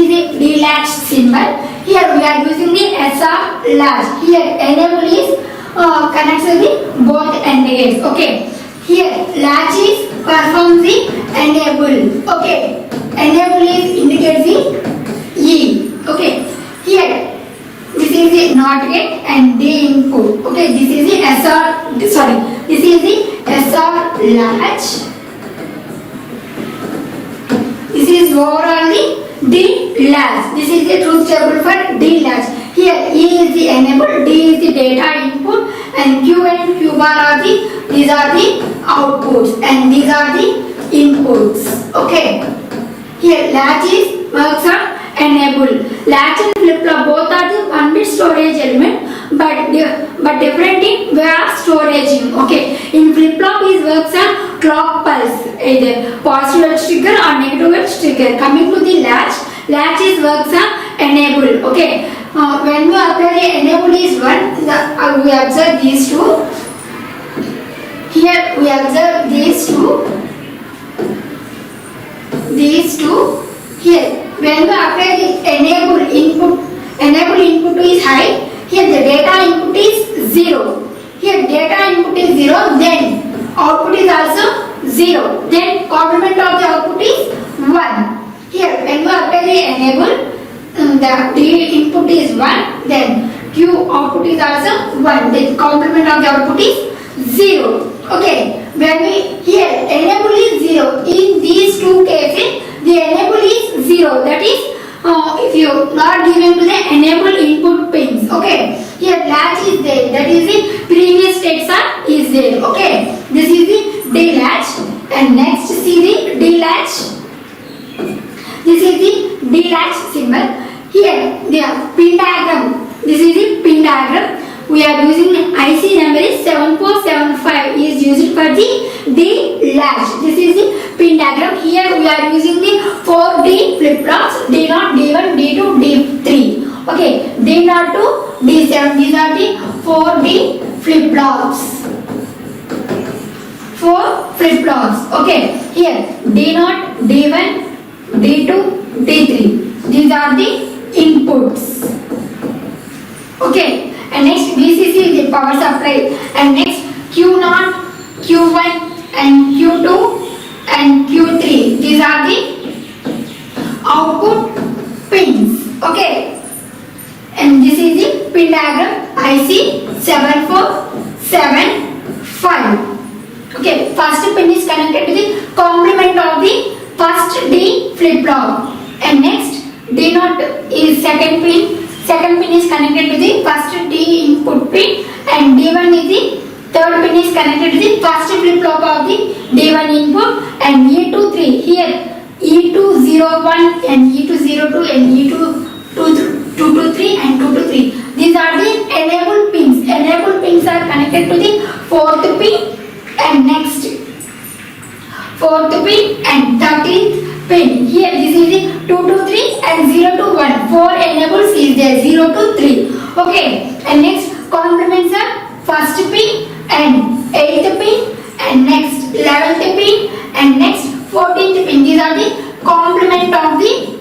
the D latch symbol. Here we are using the SR latch. Here enable is connects with the both AND gates. Okay. Here latch is performs the enable. Okay. Enable is indicates the E. Okay. Here this is the NOT gate and D input. Okay. This is the SR. Sorry. This is the SR latch. This is overall the D latch. This is the truth table for D latch. Here E is the enable, D is the data input, and Q and Q bar are these are the outputs, and these are the inputs. Okay. Here latch is works on enable. Latch and flip flop both are the 1-bit storage element, but different in way of storaging. Okay. In flip flop is works on clock pulse, either positive edge trigger or negative edge trigger. Coming to the latch is works on enable. Okay. When we apply the enable is 1, we observe these two. Here we observe these two. Here when we apply the enable input is high. Here the data input is 0. Here data input is 0, then output is also 0. Then complement of the output is 1. Here when we apply the enable, the D input is 1, then Q output is also 1. The complement of the output is 0. Okay. When we here enable is 0. In these two cases, the enable is 0. That is, if you not given to the enable input pins. Okay. Here latch is there. That is the previous states are is there. Okay. This is the D latch, and next see the D latch. This is the D latch symbol. Here the pin diagram. This is the pin diagram. We are using IC number is 7475 is used for the D latch. This is the pin diagram. Here we are using the 4D flip flops, D0, D1, D2, D3. Okay, D0 to D7. These are the 4D flip flops. 4 flip flops. Okay, here D0, D1, D2, D3. These are the inputs. Okay, and next VCC is the power supply, and next Q0, Q1 and Q2 and Q3. These are the output pins. Okay, and this is the pin diagram IC 7475. Okay, first pin is connected to the complement of the first D flip flop, and next D0 is second pin. Second pin is connected to the first D input pin, and D1 is the third pin is connected to the first flip flop of the D1 input, and E2 3. Here E201 and E202 and E223 and 223. These are the enable pins. Enable pins are connected to the fourth pin, and next fourth pin and 13th pin. Here this is the 2 to 3 and 0 to 1. 4 enables is there, 0 to 3. Okay, and next complements are first pin and 8th pin, and next 11th pin, and next 14th pin. These are the complement of the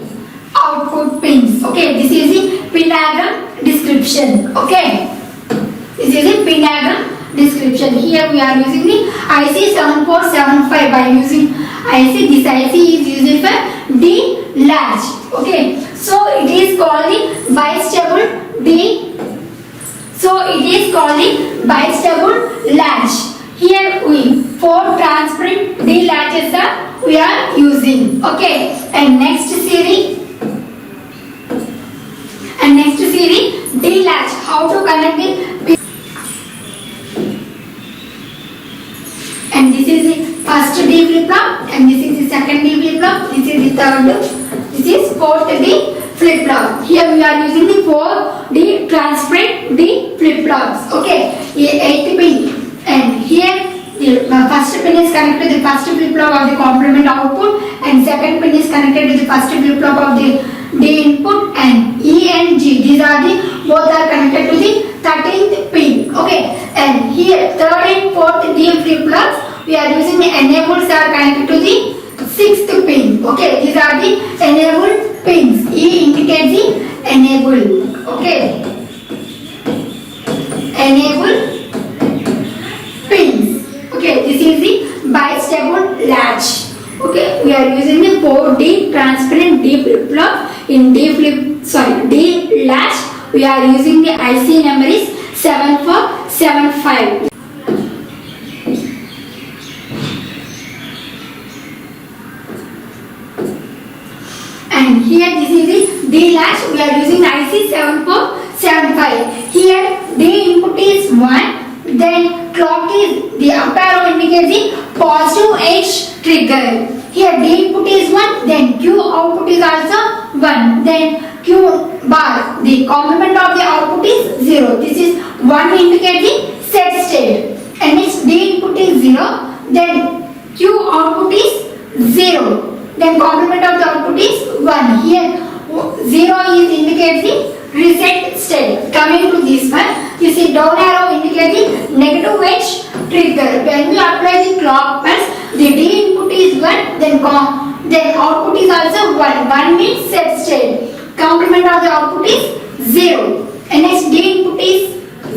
output pins. Okay, this is the pin diagram description. Okay, this is the pin diagram description. Here we are using the IC 7475. By using IC, this IC is used for D latch. Okay, so it is called the bistable D. So it is called the bistable latch. Here we 4 transparent D latches are we are using. Okay, and next series. D latch. How to connect the. And this is the first D flip flop, and this is the second D flip flop, this is the third, this is fourth D flip flop. Here we are using the 4D transparent D flip flops. Okay, 8th pin, and here the first pin is connected to the first flip flop of the complement output, and second pin is connected to the first flip flop of the D input, and E and G. These are the both are connected to the 13th pin. Okay, and here third and fourth D flip flops we are using the enables are connected to the 6th pin. Okay, these are the enabled pins. E indicates the enable. Okay. Enable pins. Okay, this is the bistable latch. Okay, we are using the 4D transparent D flip flop. In D latch, we are using the IC number is 7475. And here this is the D latch, we are using IC 7475. Here D input is 1, then clock is, the up arrow indicates the positive edge trigger. Here D input is 1, then Q output is also 1, then Q bar, the complement of the output is 0. This is 1 indicates the set state. And next D input is 0, then Q output is 0. Then complement of the output is 1. Here 0 is indicates the reset state. Coming to this one, you see down arrow indicates the negative edge trigger. When we apply the clock pulse, the D input is 1, then output is also 1. 1 means set state. Complement of the output is 0. And next D input is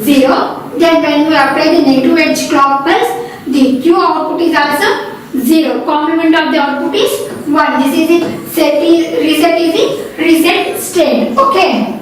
0. Then when we apply the negative edge clock pulse, the Q output is also 0. Complement of the output is 1. This is the reset is the reset state. Okay.